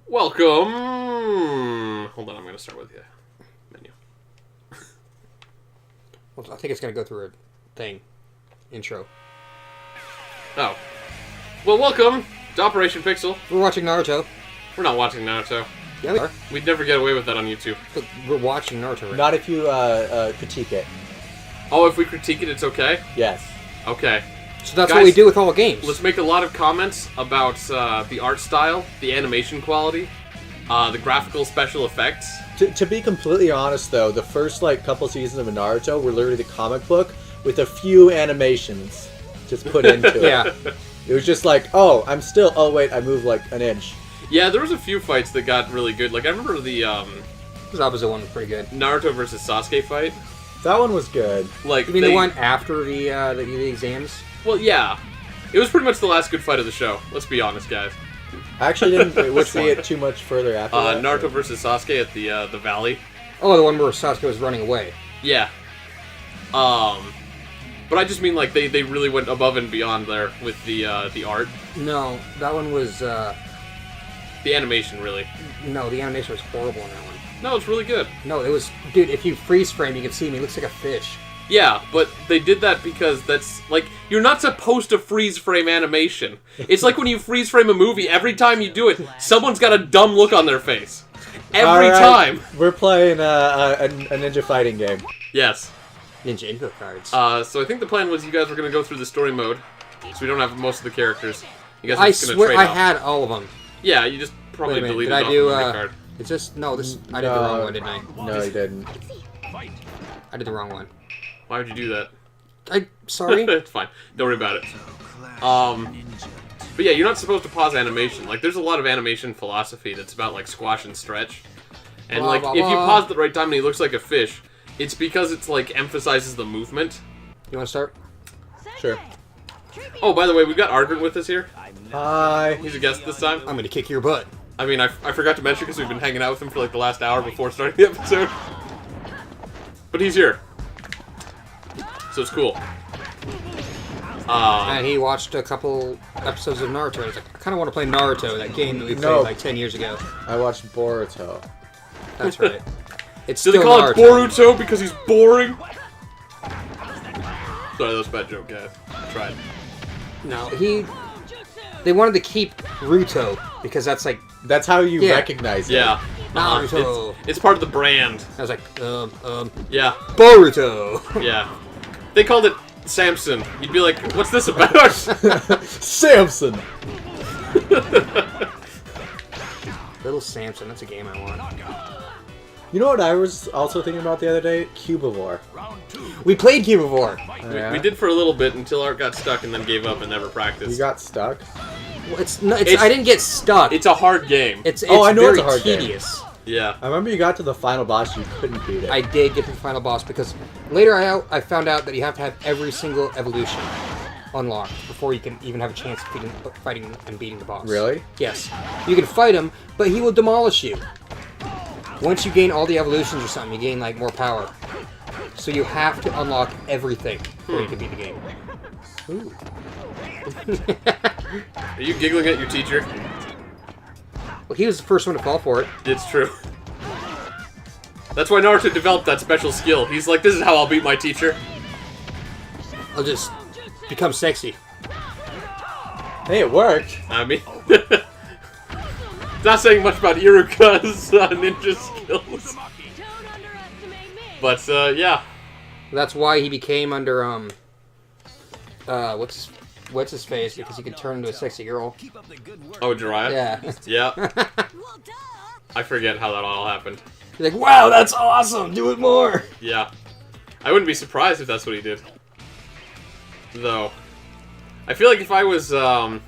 Welcome. Hold on, I'm gonna start with the menu. Well, I think it's gonna go through a thing. Intro. Oh. Well, welcome to Operation Pixel. We're watching Naruto. We're not watching Naruto. Yeah, we are. We'd never get away with that on YouTube. But we're watching Naruto right Not if you critique it. Oh, if we critique it, it's okay? Yes. Okay. So that's Guys, what we do with all games. Let's make a lot of comments about the art style, the animation quality, the graphical special effects. To be completely honest, though, the first couple seasons of Naruto were literally the comic book with a few animations just put into it. Yeah. It was just like, oh, oh wait, I moved like an inch. Yeah, there was a few fights that got really good. Like, I remember the The opposite one was pretty good. Naruto versus Sasuke fight. That one was good. Like, You mean the one after the exams? Well, yeah. It was pretty much the last good fight of the show. Let's be honest, guys. I actually didn't see it too much further after that. Naruto versus Sasuke at the valley. Oh, the one where Sasuke was running away. Yeah. But I just mean like they really went above and beyond there with the art, No, that one was. the animation really. No, the animation was horrible in that one. No, it's really good. No, it was. Dude, if you freeze frame, you can see him. He looks like a fish. Yeah, but they did that because that's like you're not supposed to freeze frame animation. It's like when you freeze frame a movie. Every time you do it, someone's got a dumb look on their face. Every Alright, time. We're playing a ninja fighting game. Yes. Ninja info cards. So I think the plan was you guys were going to go through the story mode, so we don't have most of the characters. You guys are I just going to swear trade I off. had all of them. Yeah, you just probably Wait a minute, deleted did I off do? the memory card. It's just no. This I did the wrong one, didn't I? No, you didn't. I did the wrong one. Why would you do that? Sorry. It's fine. Don't worry about it. But yeah, you're not supposed to pause animation. Like, there's a lot of animation philosophy that's about, like, squash and stretch. And, Blah, like, blah, if you blah. pause at the right time and he looks like a fish, it's because it's, like, emphasizes the movement. You want to start? Sure. Oh, by the way, we've got Argent with us here. Hi. He's a guest this time. I'm gonna kick your butt. I mean, I forgot to mention because we've been hanging out with him for, like, the last hour before starting the episode. But he's here. So it's cool. And he watched a couple episodes of Naruto. He's like, I kind of want to play Naruto, that game that we played like 10 years ago. I watched Boruto. That's right. It's Do still they call Naruto. it Boruto because he's boring? Sorry, that was a bad joke, guys. I tried. No, they wanted to keep Ruto because that's like That's how you Yeah. recognize it. Yeah. Naruto. It's part of the brand. I was like, Yeah. Boruto. Yeah. They called it Samson. You'd be like, what's this about? Samson. Little Samson. That's a game I want. You know what I was also thinking about the other day? Cubivore. We played Cubivore. Yeah. We did for a little bit until Art got stuck and then gave up and never practiced. You got stuck? Well, I didn't get stuck. It's a hard game. It's I know very it's a hard game. tedious. Yeah. I remember you got to the final boss, you couldn't beat it. I did get to the final boss because later I found out that you have to have every single evolution unlocked before you can even have a chance of fighting and beating the boss. Really? Yes. You can fight him, but he will demolish you. Once you gain all the evolutions or something, you gain like more power. So you have to unlock everything before you can beat the game. Ooh. Are you giggling at your teacher? Well, he was the first one to fall for it. It's true. That's why Naruto developed that special skill. He's like, this is how I'll beat my teacher. I'll just become sexy. Hey, it worked. I mean... It's not saying much about Iruka's ninja skills. But, yeah. That's why he became under what's his face, because he could turn into a sexy girl. Oh, Jiraiya? Yeah. Yeah. I forget how that all happened. He's like, wow, that's awesome. Do it more. Yeah. I wouldn't be surprised if that's what he did. Though. I feel like if I was, Jiraiya,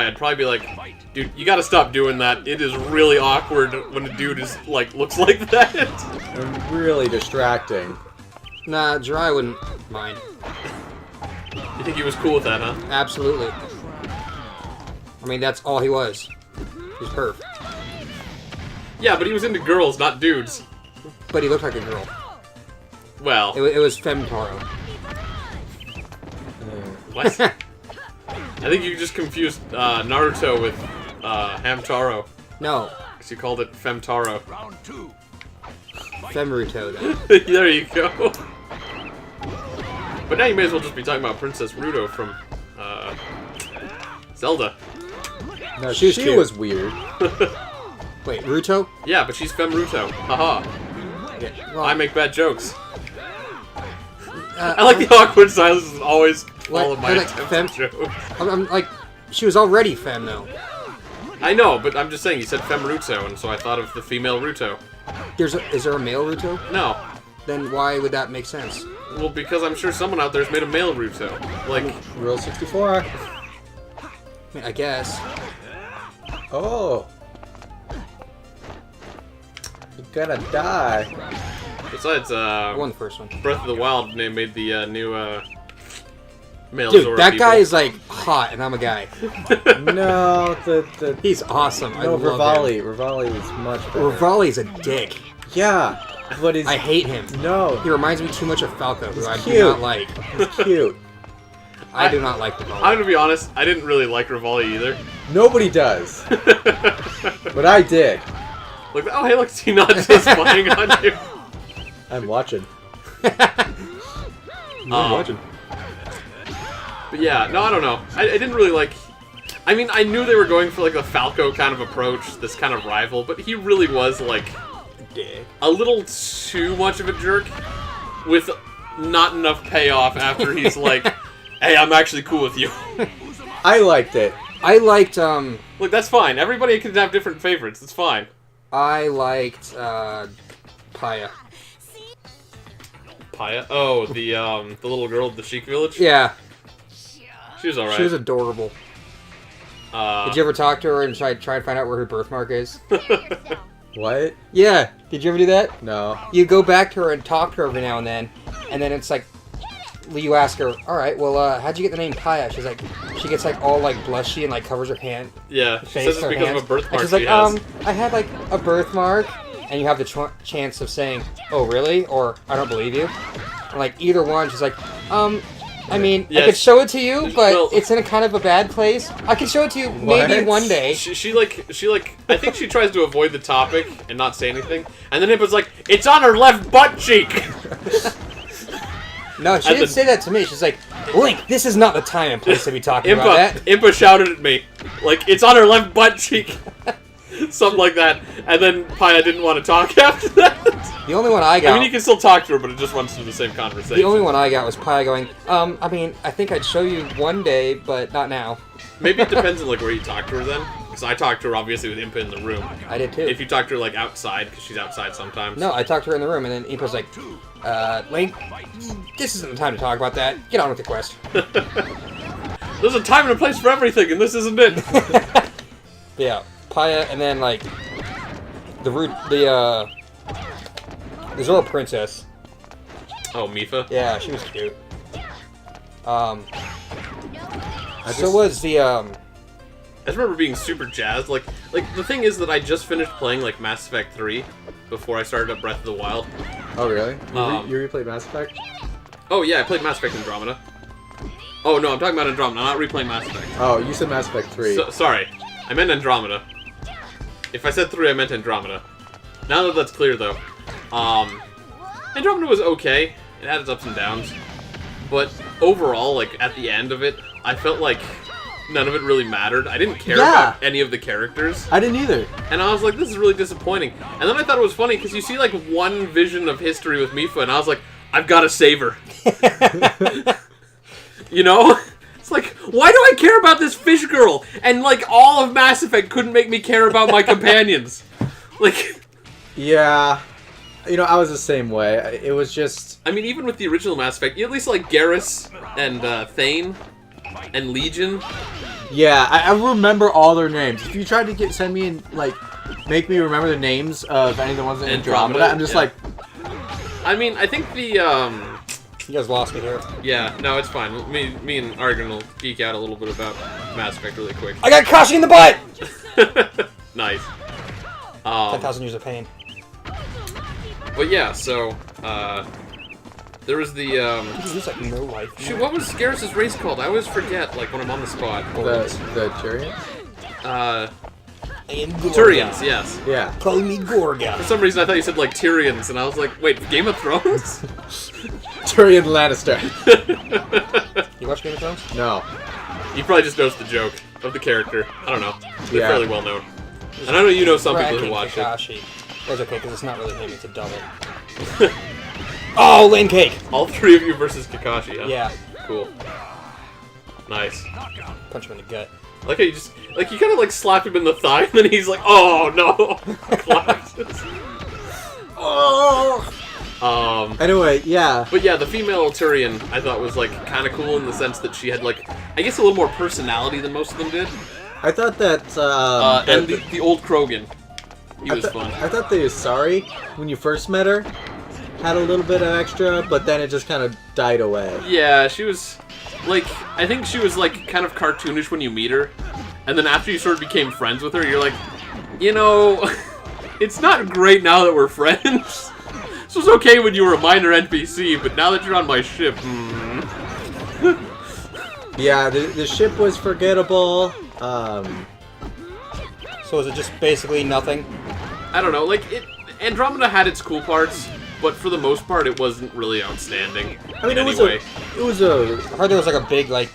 I'd probably be like, dude, you gotta stop doing that. It is really awkward when a dude is, like, looks like that. And really distracting. Nah, Jiraiya wouldn't mind. You think he was cool with that, huh? Absolutely. I mean, that's all he was. He was perf. Yeah, but he was into girls, not dudes. But he looked like a girl. Well, It was Femtaro. what? I think you just confused Naruto with Hamtaro. No, Because you called it Femtaro. Femruto then. There you go. But now you may as well just be talking about Princess Ruto from Zelda. No, She she was was, cute. weird. Wait, Ruto? Yeah, but she's Femruto. Haha. Yeah, well, I make bad jokes. I like the awkward silence is always all of my like attempts Fem- at jokes. I'm like, she was already Fem though. I know, but I'm just saying, you said Femruto, and so I thought of the female Ruto. Is there a male Ruto? No. Then why would that make sense? Well, because I'm sure someone out there's made a male Ruto. Like, Rule 64. I mean, I guess. Oh. You're gonna die. besides, I won the first one. Breath of the Wild made the new male Dude, Zora that people. guy is like hot, and I'm a guy. No, the He's awesome. I no, love Rivali. Rivali is much him. better. Rivali's a dick. Yeah, but he's I hate him. no. He reminds me too much of Falco, who I do cute. not like. He's cute. I do not like Rivali. I'm gonna be honest, I didn't really like Rivali either. Nobody does, but I did. Like, oh hey, look, is he not just spying on you? I'm watching. I'm watching. But yeah, no, I don't know. I didn't really like... I mean, I knew they were going for, like, a Falco kind of approach, this kind of rival, but he really was, like, Dick. a little too much of a jerk with not enough payoff after he's like, hey, I'm actually cool with you. I liked it. I liked, Look, that's fine. Everybody can have different favorites. It's fine. Paya. Paya? Oh, the little girl of the Sheik village? Yeah, She was alright. she was adorable. Did you ever talk to her and try to find out where her birthmark is? What? Yeah. Did you ever do that? No. You go back to her and talk to her every now and then it's like, you ask her, all right, well, how'd you get the name Paya? She's like, she gets like all like blushy and like covers her hand. Yeah, she Face, says it's her because hands. of a birthmark And she's like, she has. I had like a birthmark, and you have the chance of saying, oh really, or I don't believe you. And like either one, she's like, I mean, I could Yes. show it to you, but Well- it's in a kind of a bad place. I could show it to you maybe What? one day. She I think she tries to avoid the topic and not say anything, and then Impa's like, it's on her left butt cheek! No, she At didn't the- say that to me. She's like, Link, this is not the time and place to be talking about that. Impa shouted at me, like, it's on her left butt cheek! Something like that, and then Paya didn't want to talk after that. The only one I I got, mean, you can still talk to her, but it just runs through the same conversation. the only one I got was Paya going, I mean, I think I'd show you one day, but not now. Maybe it depends on, like, where you talk to her then. Because I talked to her, obviously, with Impa in the room. I did too. If you talk to her, like, outside, because she's outside sometimes. No, I talked to her in the room, and then Impa's like, Link, this isn't the time to talk about that. Get on with the quest. There's a time and a place for everything, and this isn't it. Yeah, Paya, and then, like, the Zora Princess. Oh, Mifa? Yeah, she was cute. So just- was the, I just remember being super jazzed. Like the thing is that I just finished playing like Mass Effect 3 before I started up Breath of the Wild. Oh really? You replayed Mass Effect? Oh yeah, I played Mass Effect Andromeda. Oh no, I'm talking about Andromeda. I'm not replaying Mass Effect. Oh, you said Mass Effect 3. Sorry, I meant Andromeda. If I said 3, I meant Andromeda. Now that that's clear though, Andromeda was okay. It had its ups and downs, but overall, like at the end of it, I felt like none of it really mattered. I didn't care about any of the characters. I didn't either. And I was like, this is really disappointing. And then I thought it was funny, because you see, like, one vision of history with Mifa, and I was like, I've got to save her. You know? It's like, why do I care about this fish girl? And, like, all of Mass Effect couldn't make me care about my companions. Like... Yeah. You know, I was the same way. It was just... I mean, even with the original Mass Effect, you at least like Garrus and Thane and Legion. Yeah, I remember all their names. If you tried to send me and, like, make me remember the names of any of the ones in Andromeda, I'm just like... I mean, I think the, you guys lost me here. Yeah, no, it's fine. Me and Argon will geek out a little bit about Mass Effect really quick. I got Kashi in the butt! Nice. 10,000 years of pain. But yeah, so, there was the, There's like no life. shoot, what was Garrus' race called? I always forget, like, when I'm on the spot. The Tyrians? I am Gorgon. Turians, yes. Yeah. Call me Gorgon. For some reason, I thought you said like Tyrians, and I was like, wait, Game of Thrones? Tyrion Lannister. You watch Game of Thrones? No. You probably just noticed the joke of the character. I don't know. They're Yeah. fairly well known. And I know you know some people who Cracking watch it. Kakashi. That's okay, because it's not really him, it's a double. Oh, Lane Cake! All three of you versus Kakashi, huh? Yeah. Cool. Nice. Punch him in the gut. I like how you just, like, you kind of, like, slap him in the thigh, and then he's like, oh, no! Collapses. Oh. Anyway, yeah. But yeah, the female Turian, I thought was, like, kind of cool in the sense that she had, like, I guess a little more personality than most of them did. I thought that. And the old Krogan. He was fun. I thought the Asari, when you first met her, had a little bit of extra, but then it just kind of died away. Yeah, she was, like, I think she was, like, kind of cartoonish when you meet her. And then after you sort of became friends with her, you're like, you know, it's not great now that we're friends. This was okay when you were a minor NPC, but now that you're on my ship, Yeah, the ship was forgettable. So is it just basically nothing? I don't know, like, Andromeda had its cool parts, but for the most part, it wasn't really outstanding I mean, in it any way. was a. I heard there was like a big like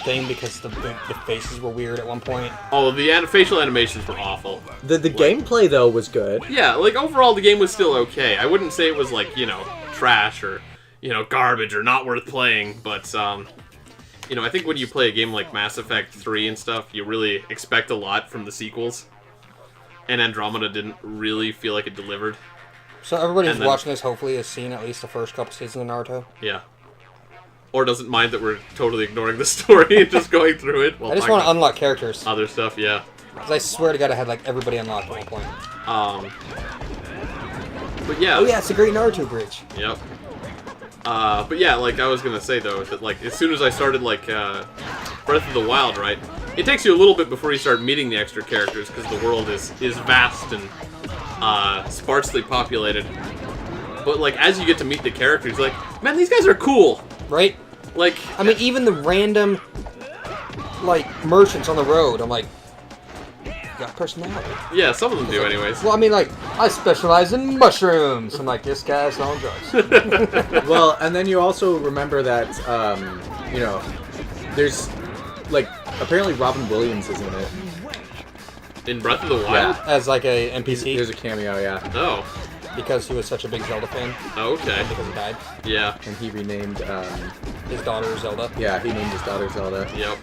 thing because the faces were weird at one point. Oh, the facial animations were awful. The gameplay though was good. Yeah, like, overall, the game was still okay. I wouldn't say it was, like, you know, trash or, you know, garbage or not worth playing, but, you know, I think when you play a game like Mass Effect 3 and stuff, you really expect a lot from the sequels. And Andromeda didn't really feel like it delivered. So everybody who's And then- watching this hopefully has seen at least the first couple seasons of Naruto. Yeah. Or doesn't mind that we're totally ignoring the story and just going through it. While I just talking want to about unlock characters. other stuff, yeah. Because I swear to God I had like everybody unlocked at one point. But yeah. Oh yeah, it's a great Naruto bridge. Yep. But yeah, like I was gonna say though, that like as soon as I started like Breath of the Wild, right? It takes you a little bit before you start meeting the extra characters because the world is vast and sparsely populated. But like as you get to meet the characters, like, man, these guys are cool. Right? Like, I mean, even the random, like, merchants on the road, I'm like, you got personality. yeah, some of them do, anyways. Well, I mean, like, I specialize in mushrooms. I'm like, this guy's on drugs. Well, and then you also remember that, you know, there's, like, apparently Robin Williams is in it. In Breath of the Wild? As, like, a NPC. There's a cameo, yeah. Oh. Because he was such a big Zelda fan. Oh, okay. And because he died. Yeah. And he renamed, His daughter, Zelda. yeah, he named his daughter Zelda. Yep.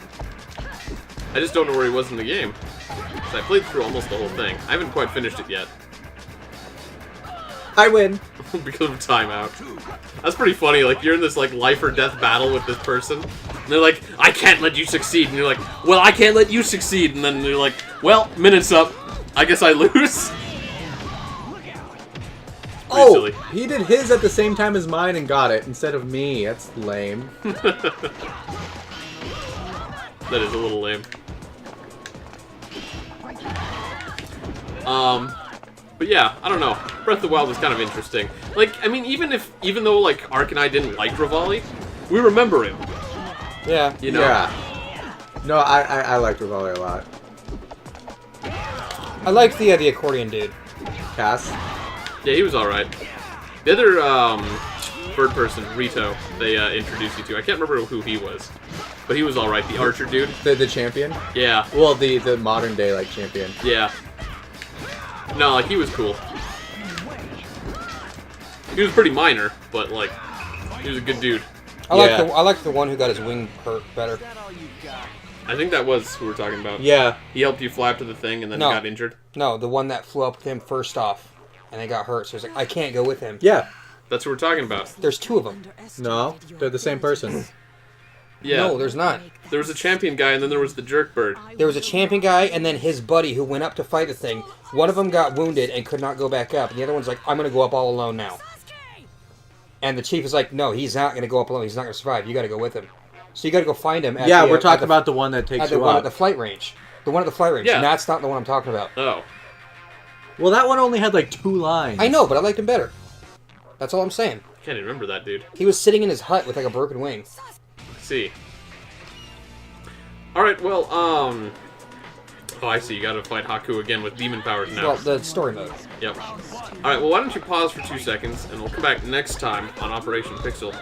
I just don't know where he was in the game. So I played through almost the whole thing. I haven't quite finished it yet. I win. Because of timeout. That's pretty funny, like, you're in this, like, life or death battle with this person, and they're like, I can't let you succeed, and you're like, well, I can't let you succeed, and then they're like, well, minute's up, I guess I lose. Pretty Oh, silly. he did his at the same time as mine and got it instead of me. That's lame. That is a little lame. But yeah, I don't know. Breath of the Wild was kind of interesting. Like, I mean, even though, like, Ark and I didn't like Rivali, we remember him, Yeah. you know? Yeah. No, I liked Rivali a lot. I like the accordion dude. Cass? Yeah, he was alright. The other, third person, Rito, they, introduced you to, I can't remember who he was, but he was alright, the archer dude. The champion? Yeah, Well, the modern day, like, champion. yeah. No, like, he was cool. He was pretty minor, but, like, he was a good dude. I like the one who got his wing hurt better. I think that was who we're talking about. Yeah. He helped you fly up to the thing and then No. he got injured. No, the one that flew up with him first off, and they got hurt. So he's like, I can't go with him. Yeah. That's what we're talking about. There's two of them. No, they're the same person. Yeah. No, there's not. There was a champion guy and then there was the jerk bird. There was a champion guy and then his buddy who went up to fight the thing. One of them got wounded and could not go back up, and the other one's like, I'm going to go up all alone now. And the chief is like, no, he's not going to go up alone. He's not going to survive. You got to go with him. So you got to go find him. At Yeah, the, we're at talking the- about the one that takes at the you one up. at the flight range. The one at the flight range. Yeah. And that's not the one I'm talking about. Oh. Well, that one only had like 2 lines. I know, but I liked him better. That's all I'm saying. I can't even remember that dude. He was sitting in his hut with like a broken wing. Let's see. Alright, well, Oh, I see. You gotta fight Haku again with demon powers now. Well, the story mode. Yep. Alright, well, why don't you pause for 2 seconds, and we'll come back next time on Operation Pixel.